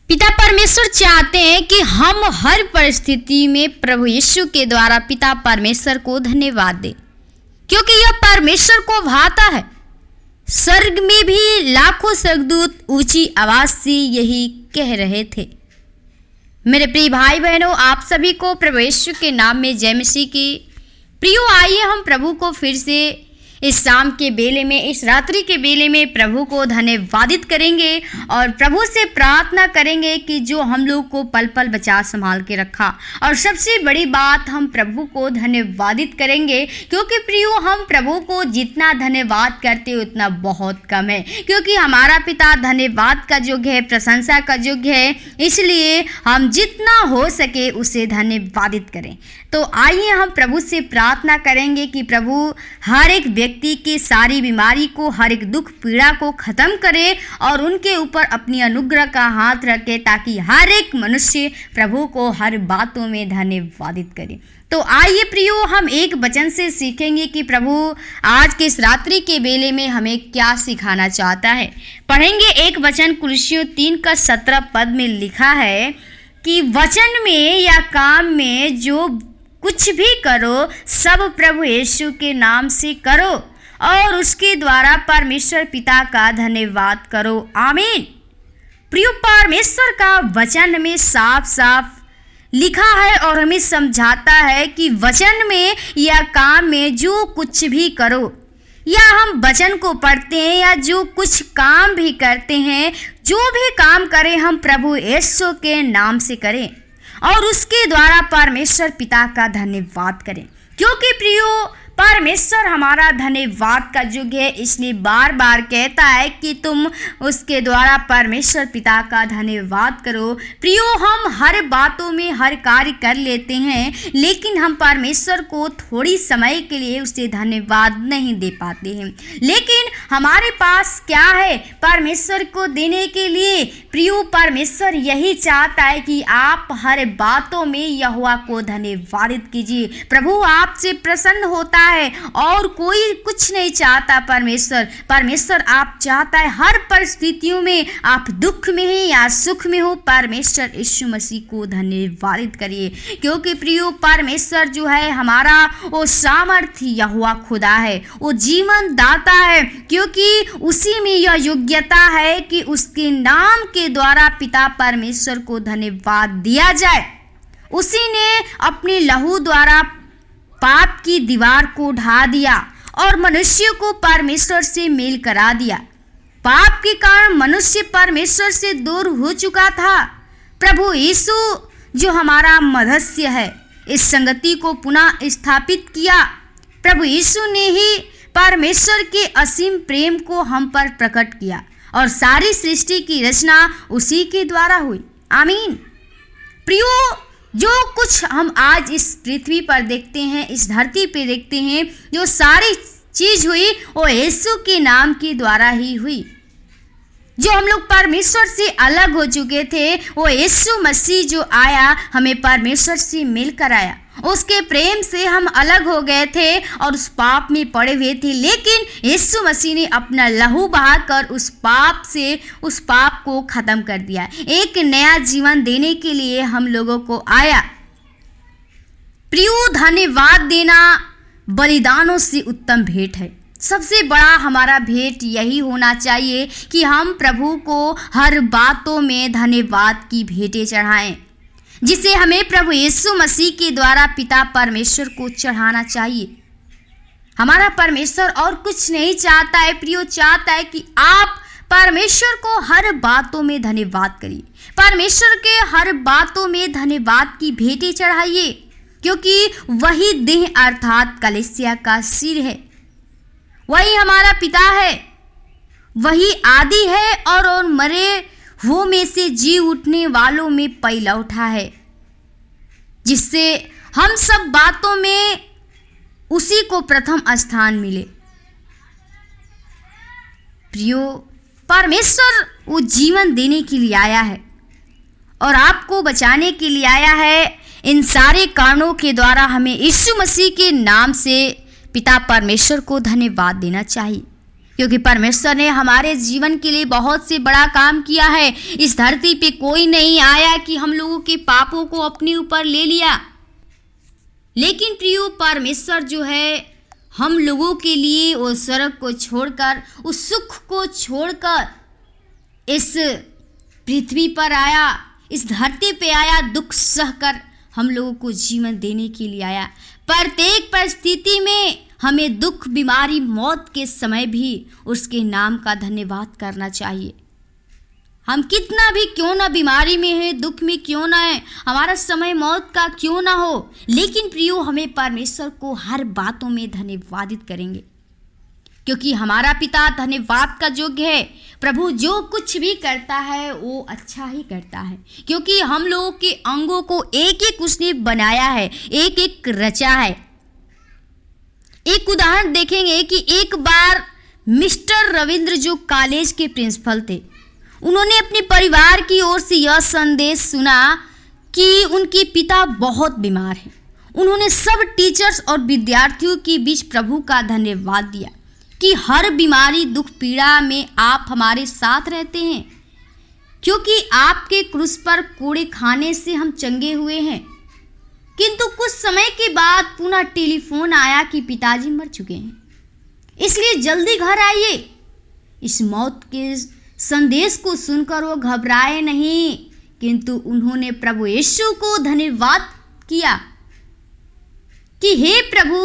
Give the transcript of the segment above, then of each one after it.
पिता परमेश्वर चाहते हैं कि हम हर परिस्थिति में प्रभु यीशु के द्वारा पिता परमेश्वर को धन्यवाद दें, क्योंकि यह परमेश्वर को भाता है। स्वर्ग में भी लाखों स्वर्गदूत ऊंची आवाज से यही कह रहे थे। मेरे प्रिय भाई बहनों, आप सभी को प्रभु यीशु के नाम में जय मसीह की। प्रियो, आइए हम प्रभु को फिर से इस शाम के बेले में, इस रात्रि के बेले में प्रभु को धन्यवादित करेंगे और प्रभु से प्रार्थना करेंगे कि जो हम लोग को पल पल बचा संभाल के रखा। और सबसे बड़ी बात, हम प्रभु को धन्यवादित करेंगे, क्योंकि प्रियो, हम प्रभु को जितना धन्यवाद करते उतना बहुत कम है, क्योंकि हमारा पिता धन्यवाद का योग्य है, प्रशंसा का योग्य है। इसलिए हम जितना हो सके उसे धन्यवादित करें। तो आइए हम प्रभु से प्रार्थना करेंगे कि प्रभु हर एक व्यक्ति की सारी बीमारी को, हर एक दुख पीड़ा को खत्म करे और उनके ऊपर अपनी अनुग्रह का हाथ रखे, ताकि हर एक मनुष्य प्रभु को हर बातों में धन्यवादित करे। तो आइए प्रियो, हम एक वचन से सीखेंगे कि प्रभु आज के इस रात्रि के बेले में हमें क्या सिखाना चाहता है। पढ़ेंगे एक वचन, कुलुस्सियों 3:17 में लिखा है कि वचन में या काम में जो कुछ भी करो, सब प्रभु यीशु के नाम से करो और उसके द्वारा परमेश्वर पिता का धन्यवाद करो। आमीन। प्रिय, परमेश्वर का वचन में साफ साफ लिखा है और हमें समझाता है कि वचन में या काम में जो कुछ भी करो, या हम वचन को पढ़ते हैं या जो कुछ काम भी करते हैं, जो भी काम करें हम प्रभु यीशु के नाम से करें और उसके द्वारा परमेश्वर पिता का धन्यवाद करें। क्योंकि प्रियो, परमेश्वर हमारा धन्यवाद का योग्य है, इसलिए बार बार कहता है कि तुम उसके द्वारा परमेश्वर पिता का धन्यवाद करो। प्रियो, हम हर बातों में हर कार्य कर लेते हैं, लेकिन हम परमेश्वर को थोड़ी समय के लिए उसे धन्यवाद नहीं दे पाते हैं। लेकिन हमारे पास क्या है परमेश्वर को देने के लिए? प्रियो, परमेश्वर यही चाहता है कि आप हर बातों में यहोवा को धन्यवादित कीजिए। प्रभु आपसे प्रसन्न होता है और कोई कुछ नहीं चाहता। परमेश्वर आप चाहता है हर परिस्थितियों में, आप दुख में हैं या सुख में हो, परमेश्वर यीशु मसीह को धन्यवादित करिए। क्योंकि प्रियो, परमेश्वर जो है हमारा वो सामर्थ्य यहोवा खुदा है, वो जीवन दाता है, क्योंकि उसी में यह योग्यता है कि उसके नाम के द्वारा पिता परमेश्वर को धन्यवाद दिया जाए। उसी ने अपने लहू द्वारा पाप की दीवार को ढा दिया और मनुष्य को परमेश्वर से मेल करा दिया। पाप के कारण मनुष्य परमेश्वर से दूर हो चुका था। प्रभु यीशु जो हमारा मध्यस्थ है, इस संगति को पुनः स्थापित किया। प्रभु यीशु ने ही परमेश्वर के असीम प्रेम को हम पर प्रकट किया और सारी सृष्टि की रचना उसी के द्वारा हुई। आमीन। प्रियो, जो कुछ हम आज इस पृथ्वी पर देखते हैं, इस धरती पे देखते हैं, जो सारी चीज हुई वो यीशु के नाम के द्वारा ही हुई। जो हम लोग परमेश्वर से अलग हो चुके थे, वो यीशु मसीह जो आया हमें परमेश्वर से मिल कर आया। उसके प्रेम से हम अलग हो गए थे और उस पाप में पड़े हुए थे, लेकिन यीशु मसीह ने अपना लहू बहाकर उस पाप को खत्म कर दिया। एक नया जीवन देने के लिए हम लोगों को आया। प्रियो, धन्यवाद देना बलिदानों से उत्तम भेंट है। सबसे बड़ा हमारा भेंट यही होना चाहिए कि हम प्रभु को हर बातों में धन्यवाद की भेंटें चढ़ाएं, जिसे हमें प्रभु यीशु मसीह के द्वारा पिता परमेश्वर को चढ़ाना चाहिए। हमारा परमेश्वर और कुछ नहीं चाहता है प्रियो, चाहता है कि आप परमेश्वर को हर बातों में धन्यवाद करिए, परमेश्वर के हर बातों में धन्यवाद की भेंटें चढ़ाइए, क्योंकि वही देह अर्थात कलीसिया का सिर है, वही हमारा पिता है, वही आदि है और मरे वो में से जी उठने वालों में पहला उठा है, जिससे हम सब बातों में उसी को प्रथम स्थान मिले। प्रियो, परमेश्वर वो जीवन देने के लिए आया है और आपको बचाने के लिए आया है। इन सारे कारणों के द्वारा हमें यीशु मसीह के नाम से पिता परमेश्वर को धन्यवाद देना चाहिए। क्योंकि परमेश्वर ने हमारे जीवन के लिए बहुत से बड़ा काम किया है। इस धरती पे कोई नहीं आया कि हम लोगों के पापों को अपने ऊपर ले लिया, लेकिन प्रियो परमेश्वर जो है हम लोगों के लिए उस स्वर्ग को छोड़कर, उस सुख को छोड़कर इस पृथ्वी पर आया, इस धरती पे आया, दुख सहकर हम लोगों को जीवन देने के लिए आया। प्रत्येक परिस्थिति में हमें दुख, बीमारी, मौत के समय भी उसके नाम का धन्यवाद करना चाहिए। हम कितना भी क्यों ना बीमारी में है, दुख में क्यों ना है, हमारा समय मौत का क्यों ना हो, लेकिन प्रियो हमें परमेश्वर को हर बातों में धन्यवादित करेंगे, क्योंकि हमारा पिता धन्यवाद का योग्य है। प्रभु जो कुछ भी करता है वो अच्छा ही करता है, क्योंकि हम लोगों के अंगों को एक एक उसने बनाया है, एक एक रचा है। एक उदाहरण देखेंगे कि एक बार मिस्टर रविंद्र जो कॉलेज के प्रिंसिपल थे, उन्होंने अपने परिवार की ओर से यह संदेश सुना कि उनके पिता बहुत बीमार हैं। उन्होंने सब टीचर्स और विद्यार्थियों के बीच प्रभु का धन्यवाद दिया कि हर बीमारी, दुख, पीड़ा में आप हमारे साथ रहते हैं, क्योंकि आपके क्रूस पर कोड़े खाने से हम चंगे हुए हैं। किंतु कुछ समय के बाद पुनः टेलीफोन आया कि पिताजी मर चुके हैं, इसलिए जल्दी घर आइए। इस मौत के संदेश को सुनकर वो घबराए नहीं, किंतु उन्होंने प्रभु यीशु को धन्यवाद किया कि हे प्रभु,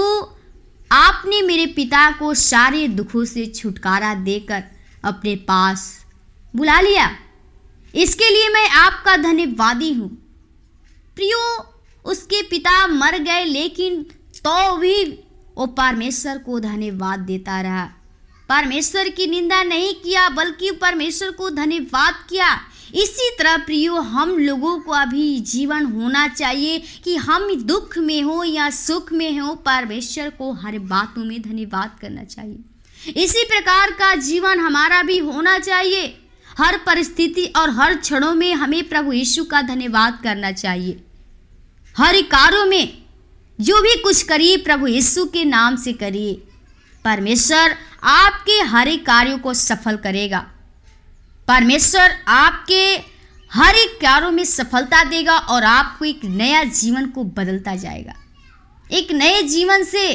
आपने मेरे पिता को सारे दुखों से छुटकारा देकर अपने पास बुला लिया, इसके लिए मैं आपका धन्यवादी हूँ। प्रियो, उसके पिता मर गए, लेकिन तो भी वो परमेश्वर को धन्यवाद देता रहा। परमेश्वर की निंदा नहीं किया, बल्कि परमेश्वर को धन्यवाद किया। इसी तरह प्रियो हम लोगों को अभी जीवन होना चाहिए कि हम दुख में हो या सुख में हो, परमेश्वर को हर बातों में धन्यवाद करना चाहिए। इसी प्रकार का जीवन हमारा भी होना चाहिए। हर परिस्थिति और हर क्षणों में हमें प्रभु यीशु का धन्यवाद करना चाहिए। हर कार्यों में जो भी कुछ करिए प्रभु यीशु के नाम से करिए। परमेश्वर आपके हर एक कार्यों को सफल करेगा। परमेश्वर आपके हर एक कार्यों में सफलता देगा और आपको एक नया जीवन को बदलता जाएगा, एक नए जीवन से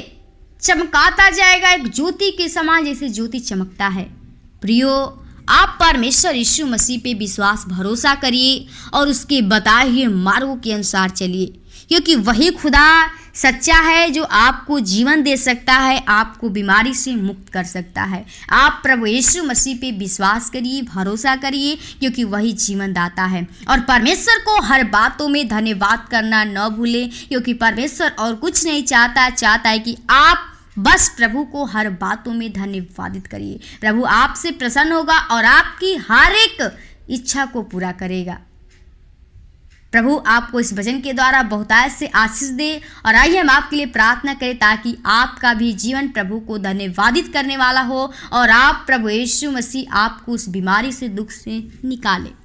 चमकाता जाएगा, एक ज्योति के समान जैसे ज्योति चमकता है। प्रियो, आप परमेश्वर यीशु मसीह पे विश्वास भरोसा करिए और उसके बताए हुए मार्गों के अनुसार चलिए, क्योंकि वही खुदा सच्चा है जो आपको जीवन दे सकता है, आपको बीमारी से मुक्त कर सकता है। आप प्रभु यीशु मसीह पे विश्वास करिए, भरोसा करिए, क्योंकि वही जीवन दाता है। और परमेश्वर को हर बातों में धन्यवाद करना न भूलें, क्योंकि परमेश्वर और कुछ नहीं चाहता है कि आप बस प्रभु को हर बातों में धन्यवादित करिए। प्रभु आपसे प्रसन्न होगा और आपकी हर एक इच्छा को पूरा करेगा। प्रभु आपको इस वचन के द्वारा बहुतायत से आशीष दे। और आइए हम आपके लिए प्रार्थना करें ताकि आपका भी जीवन प्रभु को धन्यवादित करने वाला हो और आप प्रभु यीशु मसीह आपको उस बीमारी से, दुख से निकाले।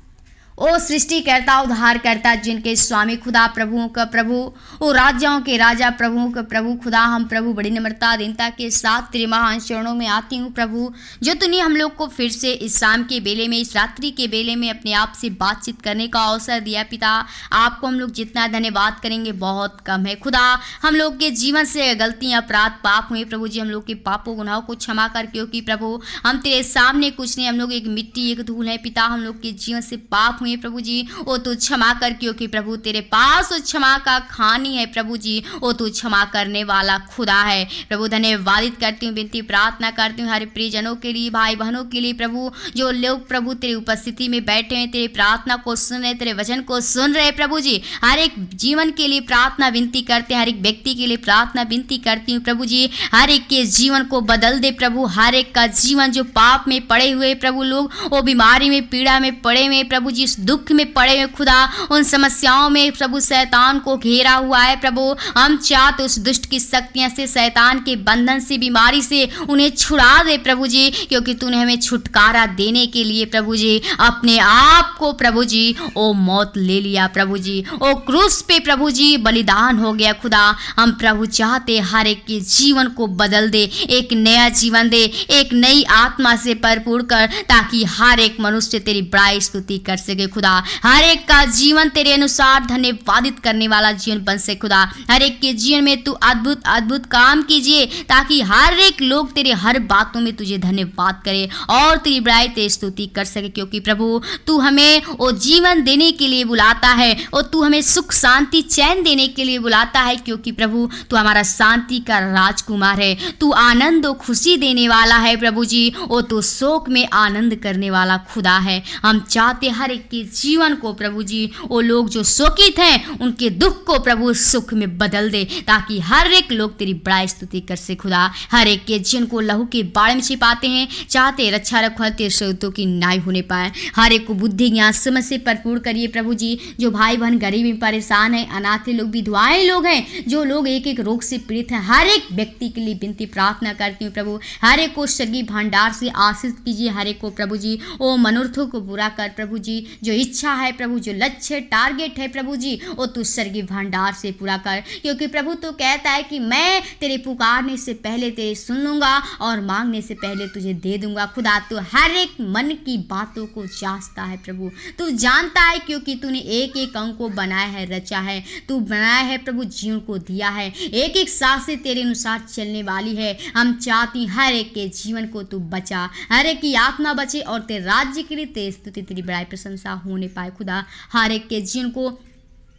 ओ सृष्टिकर्ता, उद्धारकर्ता, जिनके स्वामी खुदा, प्रभुओं का प्रभु, ओ राजाओं के राजा, प्रभुओं का प्रभु खुदा, हम प्रभु बड़ी नम्रता दीनता के साथ तेरे महान चरणों में आती हूँ प्रभु, जो तूने हम लोग को फिर से इस शाम के बेले में, इस रात्रि के बेले में अपने आप से बातचीत करने का अवसर दिया। पिता, आपको हम लोग जितना धन्यवाद करेंगे बहुत कम है। खुदा, हम लोग के जीवन से गलतियाँ, अपराध, पाप हुए प्रभु जी, हम लोग के पापों गुनाहों को क्षमा कर, क्योंकि प्रभु हम तेरे सामने कुछ नहीं, हम लोग एक मिट्टी, एक धूल है। पिता, हम लोग के जीवन से पाप हुए प्रभु जी, ओ तू क्षमा कर, क्योंकि प्रभु तेरे पास उस क्षमा का खानी है प्रभु जी, ओ तू क्षमा करने वाला खुदा है। प्रभु धन्यवादित करती हूँ, विनती प्रार्थना करती हूँ हर प्रियजनों के लिए, भाई बहनों के लिए प्रभु, जो लोग प्रभु तेरी उपस्थिति में बैठे हैं, तेरी प्रार्थना को सुन रहे, तेरे वचन को सुन रहे प्रभु जी, हर एक जीवन के लिए प्रार्थना विनती करते हैं, हर एक व्यक्ति के लिए प्रार्थना विनती करती हूँ प्रभु जी, हर एक के जीवन को बदल दे प्रभु, हर एक का जीवन जो पाप में पड़े हुए प्रभु लोग, वो बीमारी में, पीड़ा में पड़े हुए प्रभु जी, उस दुख में पड़े हुए खुदा, उन समस्याओं में प्रभु शैतान को घेरा हुआ है प्रभु। हम चाहते उस दुष्ट की शक्तियां से, शैतान के बंधन से, बीमारी से उन्हें छुड़ा दे प्रभु जी, क्योंकि तूने हमें छुटकारा देने के लिए प्रभु जी अपने आप को प्रभु जी ओ मौत ले लिया प्रभु जी, ओ क्रूस पे प्रभु जी बलिदान हो गया खुदा। हम प्रभु चाहते हर एक के जीवन को बदल दे, एक नया जीवन दे, एक नई आत्मा से भरपूर कर, ताकि हर एक मनुष्य तेरी बड़ाई स्तुति कर सके खुदा। हर एक का जीवन तेरे अनुसार धन्यवादित करने वाला जीवन बन सके खुदा। हर एक के जीवन में तू अद्भुत अद्भुत काम कीजिए, ताकि हर एक लोग तेरे हर बातों में तुझे धन्यवाद करे और तेरी बड़ाई तेरी स्तुति कर सके, क्योंकि प्रभु तू हमें वो जीवन देने के लिए बुलाता है और तू हमें सुख शांति चैन देने के लिए बुलाता है, क्योंकि प्रभु तू हमारा शांति का राजकुमार है। तू आनंद और खुशी देने वाला है प्रभु जी, और तू शोक में आनंद करने वाला खुदा है। हम चाहते हर एक के जीवन को प्रभु जी, वो लोग जो शोकित हैं उनके दुख को प्रभु सुख में बदल दे, ताकि हर एक लोग तेरी बड़ाई स्तुति कर से खुदा। हर एक के जीवन को लहू के बाढ़ में छिपाते हैं, चाहते रक्षा रखवा तेरे स्रोतों की नाई होने पाए। हर एक को बुद्धि ज्ञान समझ से भरपूर करिए प्रभु जी। जो भाई बहन गरीब में परेशान है, अनाथ लोग, विधवाएं लोग हैं, जो लोग एक एक रोग से पीड़ित हैं, हर एक व्यक्ति के लिए विनती प्रार्थना करती हूँ प्रभु। हर एक को स्वर्गीय भंडार से आशीष कीजिए। हर एक को प्रभु जी ओ मनोरथों को पूरा कर प्रभु जी। जो इच्छा है प्रभु, जो लक्ष्य टारगेट है प्रभु जी, वो तू स्वर्गीय भंडार से पूरा कर, क्योंकि प्रभु तू कहता है कि मैं तेरे पुकारने से पहले तेरे सुन लूंगा और मांगने से पहले तुझे दे दूंगा खुदा। तू हर एक मन की बातों को जांचता है प्रभु, तू जानता है, क्योंकि तूने एक एक अंग को बनाया है, रचा है, तू बनाया है प्रभु, जीवन को दिया है, एक एक सांसें तेरे अनुसार चलने वाली है। हम चाहती हर एक के जीवन को तू बचा, हर एक की आत्मा बचे और तेरे राज्य के लिए तेरी स्तुति तेरी बड़ाई प्रशंसा होने पाए खुदा। हर एक के जीवन को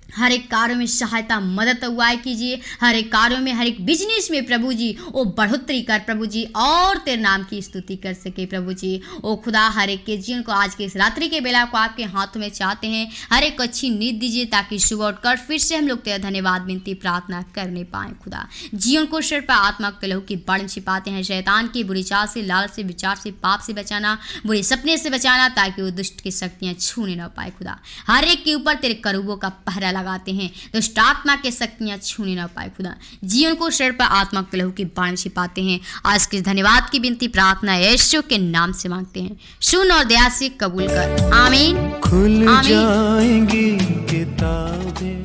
हर एक कार्यों में सहायता मदद अगुवाई कीजिए। हर एक कार्यों में, हर एक बिजनेस में प्रभु जी वो बढ़ोतरी कर प्रभु जी, और तेरे नाम की स्तुति कर सके प्रभु जी। ओ खुदा हर एक के जीवन को आज के इस रात्रि के बेला को आपके हाथों में चाहते हैं। हर एक को अच्छी नींद दीजिए, ताकि सुबह उठकर फिर से हम लोग तेरा धन्यवाद विनती प्रार्थना करने पाए खुदा। जीवन को सिर पर आत्मा के लहू की बाढ़ छिपाते हैं। शैतान की बुरी चाल से, लालच से, विचार से, पाप से बचाना, बुरे सपने से बचाना, ताकि वो दुष्ट की शक्तियां छूने न पाए खुदा। हर एक के ऊपर तेरे करूबों का पहरा लगाते हैं, दुष्ट आत्मा के शक्तियां छूने ना पाए खुदा। जीवन को सिर पर आत्मा के लहू की बाढ़ छिपाते हैं। आज के धन्यवाद की विनती प्रार्थना यीशु के नाम से मांगते हैं, सुन और दया से कबूल कर, आमीन। खुल जाएंगी किताबें